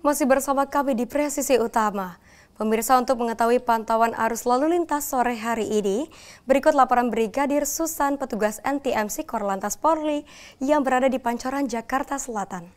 Masih bersama kami di Presisi Utama. Pemirsa, untuk mengetahui pantauan arus lalu lintas sore hari ini, berikut laporan Brigadir Susan, petugas NTMC Korlantas Polri yang berada di Pancoran, Jakarta Selatan.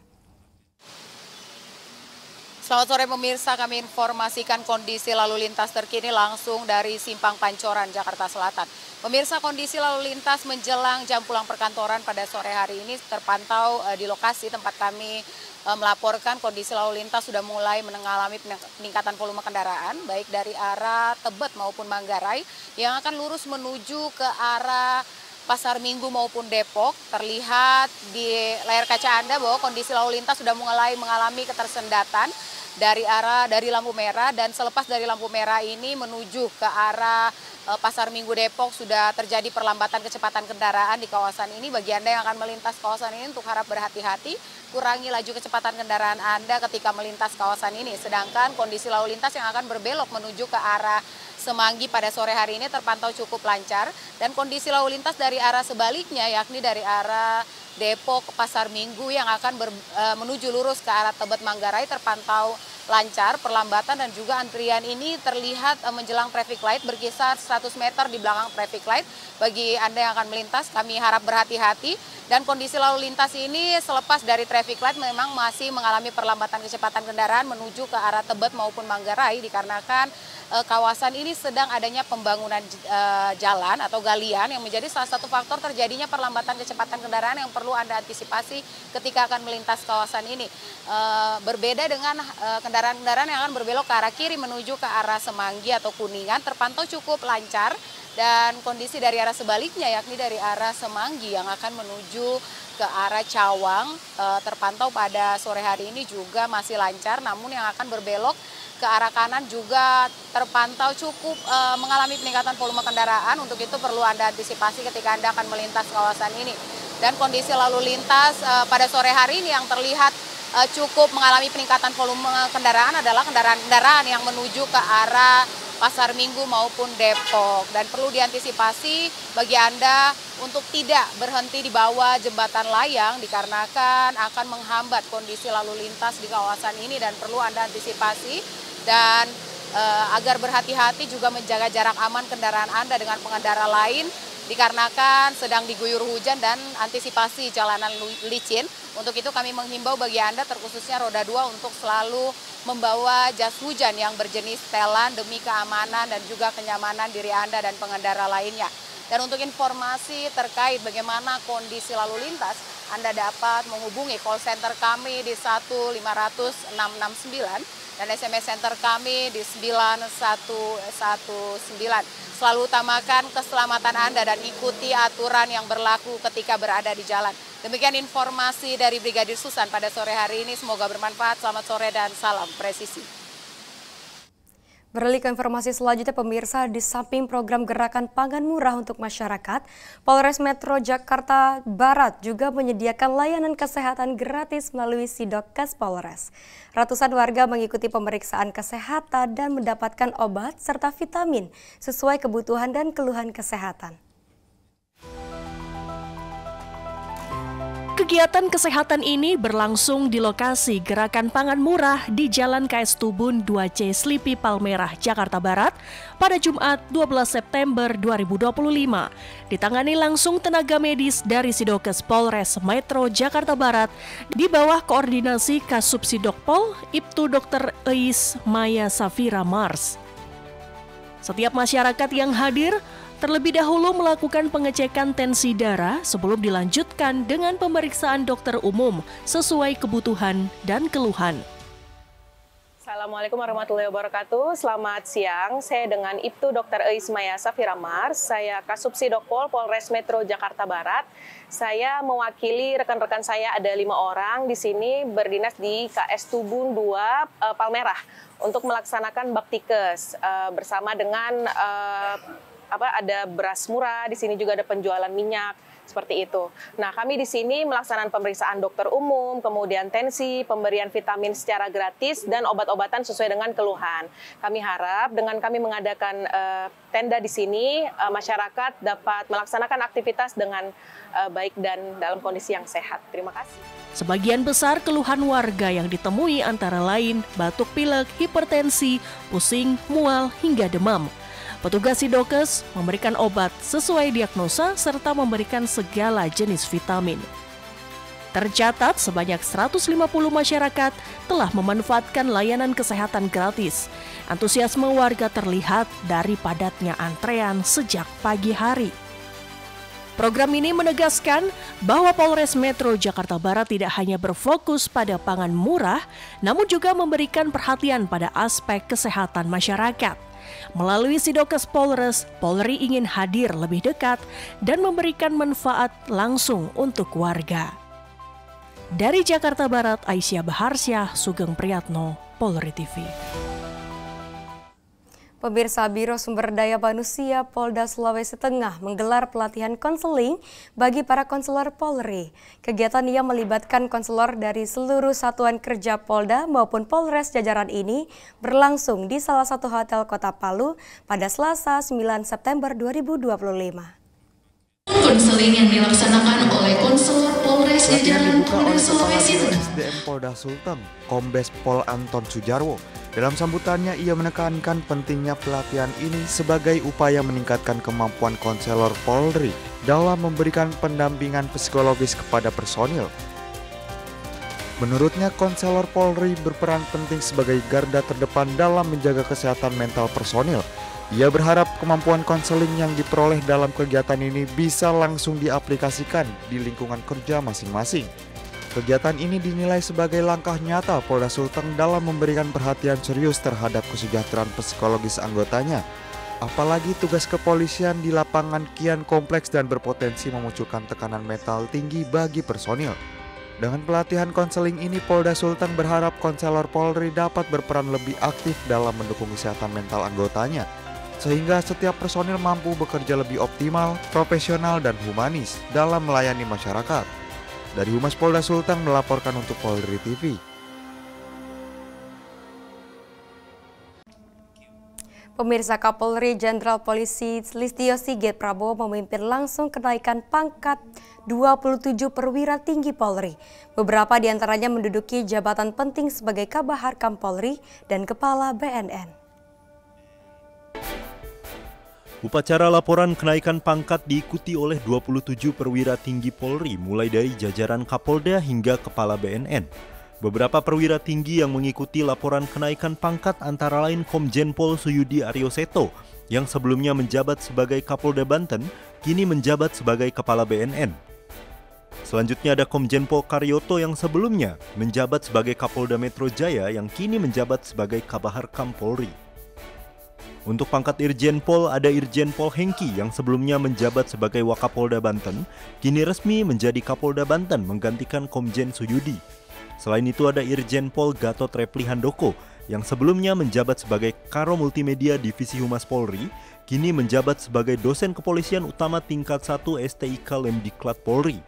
Selamat sore pemirsa, kami informasikan kondisi lalu lintas terkini langsung dari Simpang Pancoran, Jakarta Selatan. Pemirsa, kondisi lalu lintas menjelang jam pulang perkantoran pada sore hari ini terpantau di lokasi tempat kami melaporkan kondisi lalu lintas sudah mulai mengalami peningkatan volume kendaraan, baik dari arah Tebet maupun Manggarai yang akan lurus menuju ke arah Pasar Minggu maupun Depok. Terlihat di layar kaca Anda bahwa kondisi lalu lintas sudah mulai mengalami ketersendatan dari lampu merah, dan selepas dari lampu merah ini menuju ke arah Pasar Minggu Depok sudah terjadi perlambatan kecepatan kendaraan di kawasan ini. Bagi Anda yang akan melintas kawasan ini untuk harap berhati-hati, kurangi laju kecepatan kendaraan Anda ketika melintas kawasan ini. Sedangkan kondisi lalu lintas yang akan berbelok menuju ke arah Semanggi pada sore hari ini terpantau cukup lancar, dan kondisi lalu lintas dari arah sebaliknya yakni dari arah Depok Pasar Minggu yang akan menuju lurus ke arah Tebet Manggarai terpantau lancar. Perlambatan dan juga antrian ini terlihat menjelang traffic light berkisar 100 meter di belakang traffic light. Bagi Anda yang akan melintas, kami harap berhati-hati, dan kondisi lalu lintas ini selepas dari traffic light memang masih mengalami perlambatan kecepatan kendaraan menuju ke arah Tebet maupun Manggarai dikarenakan kawasan ini sedang adanya pembangunan jalan atau galian yang menjadi salah satu faktor terjadinya perlambatan kecepatan kendaraan yang perlu Anda antisipasi ketika akan melintas kawasan ini. Berbeda dengan kendaraan-kendaraan yang akan berbelok ke arah kiri menuju ke arah Semanggi atau Kuningan terpantau cukup lancar, dan kondisi dari arah sebaliknya yakni dari arah Semanggi yang akan menuju ke arah Cawang terpantau pada sore hari ini juga masih lancar, namun yang akan berbelok ke arah kanan juga terpantau cukup mengalami peningkatan volume kendaraan. Untuk itu perlu Anda antisipasi ketika Anda akan melintas kawasan ini. Dan kondisi lalu lintas pada sore hari ini yang terlihat cukup mengalami peningkatan volume kendaraan adalah kendaraan-kendaraan yang menuju ke arah Pasar Minggu maupun Depok. Dan perlu diantisipasi bagi Anda untuk tidak berhenti di bawah jembatan layang dikarenakan akan menghambat kondisi lalu lintas di kawasan ini, dan perlu Anda antisipasi dan agar berhati-hati juga menjaga jarak aman kendaraan Anda dengan pengendara lain dikarenakan sedang diguyur hujan dan antisipasi jalanan licin. Untuk itu kami menghimbau bagi Anda terkhususnya roda 2 untuk selalu membawa jas hujan yang berjenis setelan demi keamanan dan juga kenyamanan diri Anda dan pengendara lainnya. Dan untuk informasi terkait bagaimana kondisi lalu lintas, Anda dapat menghubungi call center kami di 15669 dan SMS center kami di 9119. Selalu utamakan keselamatan Anda dan ikuti aturan yang berlaku ketika berada di jalan. Demikian informasi dari Brigadir Susan pada sore hari ini. Semoga bermanfaat. Selamat sore dan salam presisi. Beralih ke informasi selanjutnya pemirsa, di samping program gerakan pangan murah untuk masyarakat, Polres Metro Jakarta Barat juga menyediakan layanan kesehatan gratis melalui Sidokes Polres. Ratusan warga mengikuti pemeriksaan kesehatan dan mendapatkan obat serta vitamin sesuai kebutuhan dan keluhan kesehatan. Kegiatan kesehatan ini berlangsung di lokasi Gerakan Pangan Murah di Jalan KS Tubun 2C Slipi Palmerah, Jakarta Barat pada Jumat 12 September 2025. Ditangani langsung tenaga medis dari Sidokes Polres Metro Jakarta Barat di bawah koordinasi Kasubsidokpol Ibtu Dr. Eis Maya Safira Mars. Setiap masyarakat yang hadir terlebih dahulu melakukan pengecekan tensi darah sebelum dilanjutkan dengan pemeriksaan dokter umum sesuai kebutuhan dan keluhan. Assalamualaikum warahmatullahi wabarakatuh. Selamat siang. Saya dengan Ibtu Dr. Eis Maya Safira Mars. Saya Kasubsidokpol Polres Metro Jakarta Barat. Saya mewakili rekan-rekan saya, ada 5 orang di sini berdinas di KS Tubun 2 Palmerah untuk melaksanakan baktikes bersama dengan ada beras murah, di sini juga ada penjualan minyak. Seperti itu. Nah, kami di sini melaksanakan pemeriksaan dokter umum, kemudian tensi, pemberian vitamin secara gratis, dan obat-obatan sesuai dengan keluhan. Kami harap dengan kami mengadakan tenda di sini, masyarakat dapat melaksanakan aktivitas dengan baik dan dalam kondisi yang sehat. Terima kasih. Sebagian besar keluhan warga yang ditemui antara lain batuk pilek, hipertensi, pusing, mual, hingga demam. Petugas Sidokes memberikan obat sesuai diagnosa serta memberikan segala jenis vitamin. Tercatat sebanyak 150 masyarakat telah memanfaatkan layanan kesehatan gratis. Antusiasme warga terlihat dari padatnya antrean sejak pagi hari. Program ini menegaskan bahwa Polres Metro Jakarta Barat tidak hanya berfokus pada pangan murah, namun juga memberikan perhatian pada aspek kesehatan masyarakat. Melalui Sidokes Polres, Polri ingin hadir lebih dekat dan memberikan manfaat langsung untuk warga. Dari Jakarta Barat, Aisyah Baharsyah, Sugeng Priyatno, Polri TV. Pemirsa, Biro Sumber Daya Manusia Polda Sulawesi Tengah menggelar pelatihan konseling bagi para konselor Polri. Kegiatan yang melibatkan konselor dari seluruh satuan kerja Polda maupun Polres jajaran ini berlangsung di salah satu hotel Kota Palu pada Selasa 9 September 2025. Konseling yang dilaksanakan oleh konselor Polres jajaran Polda Sulawesi Tengah. SDM Polda Sulteng, Kombes Pol Anton Sujarwo. Dalam sambutannya, ia menekankan pentingnya pelatihan ini sebagai upaya meningkatkan kemampuan konselor Polri dalam memberikan pendampingan psikologis kepada personil. Menurutnya, konselor Polri berperan penting sebagai garda terdepan dalam menjaga kesehatan mental personil. Ia berharap kemampuan konseling yang diperoleh dalam kegiatan ini bisa langsung diaplikasikan di lingkungan kerja masing-masing. Kegiatan ini dinilai sebagai langkah nyata Polda Sulteng dalam memberikan perhatian serius terhadap kesejahteraan psikologis anggotanya. Apalagi tugas kepolisian di lapangan kian kompleks dan berpotensi memunculkan tekanan mental tinggi bagi personil. Dengan pelatihan konseling ini, Polda Sulteng berharap konselor Polri dapat berperan lebih aktif dalam mendukung kesehatan mental anggotanya, sehingga setiap personil mampu bekerja lebih optimal, profesional, dan humanis dalam melayani masyarakat. Dari Humas Polda Sulteng melaporkan untuk Polri TV. Pemirsa, Kapolri Jenderal Polisi Listio Sigit Prabowo memimpin langsung kenaikan pangkat 27 perwira tinggi Polri. Beberapa diantaranya menduduki jabatan penting sebagai Kabahar Kampolri dan Kepala BNN. Upacara laporan kenaikan pangkat diikuti oleh 27 perwira tinggi Polri mulai dari jajaran Kapolda hingga Kepala BNN. Beberapa perwira tinggi yang mengikuti laporan kenaikan pangkat antara lain Komjen Pol Suyudi Aryoseto yang sebelumnya menjabat sebagai Kapolda Banten, kini menjabat sebagai Kepala BNN. Selanjutnya ada Komjen Pol Karyoto yang sebelumnya menjabat sebagai Kapolda Metro Jaya yang kini menjabat sebagai Kabahar Kampolri. Untuk pangkat Irjen Pol ada Irjen Pol Hengki yang sebelumnya menjabat sebagai Wakapolda Banten, kini resmi menjadi Kapolda Banten menggantikan Komjen Suyudi. Selain itu ada Irjen Pol Gatot Repli Handoko yang sebelumnya menjabat sebagai Karo Multimedia Divisi Humas Polri, kini menjabat sebagai dosen kepolisian utama tingkat 1 STIK Lemdiklat Polri.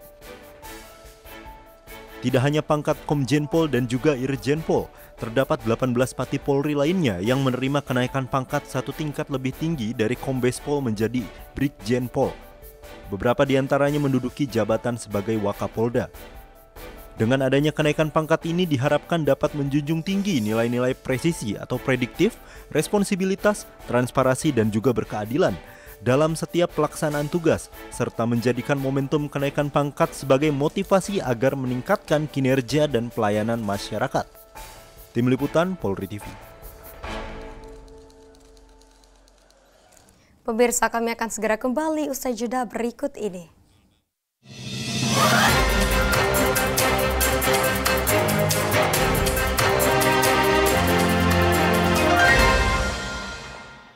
Tidak hanya pangkat Komjen Pol dan juga Irjen Pol, terdapat 18 pati Polri lainnya yang menerima kenaikan pangkat satu tingkat lebih tinggi dari Kombes Pol menjadi Brigjen Pol. Beberapa diantaranya menduduki jabatan sebagai Wakapolda. Dengan adanya kenaikan pangkat ini diharapkan dapat menjunjung tinggi nilai-nilai presisi atau prediktif, responsibilitas, transparansi dan juga berkeadilan dalam setiap pelaksanaan tugas, serta menjadikan momentum kenaikan pangkat sebagai motivasi agar meningkatkan kinerja dan pelayanan masyarakat. Tim Liputan Polri TV. Pemirsa, kami akan segera kembali usai jeda berikut ini.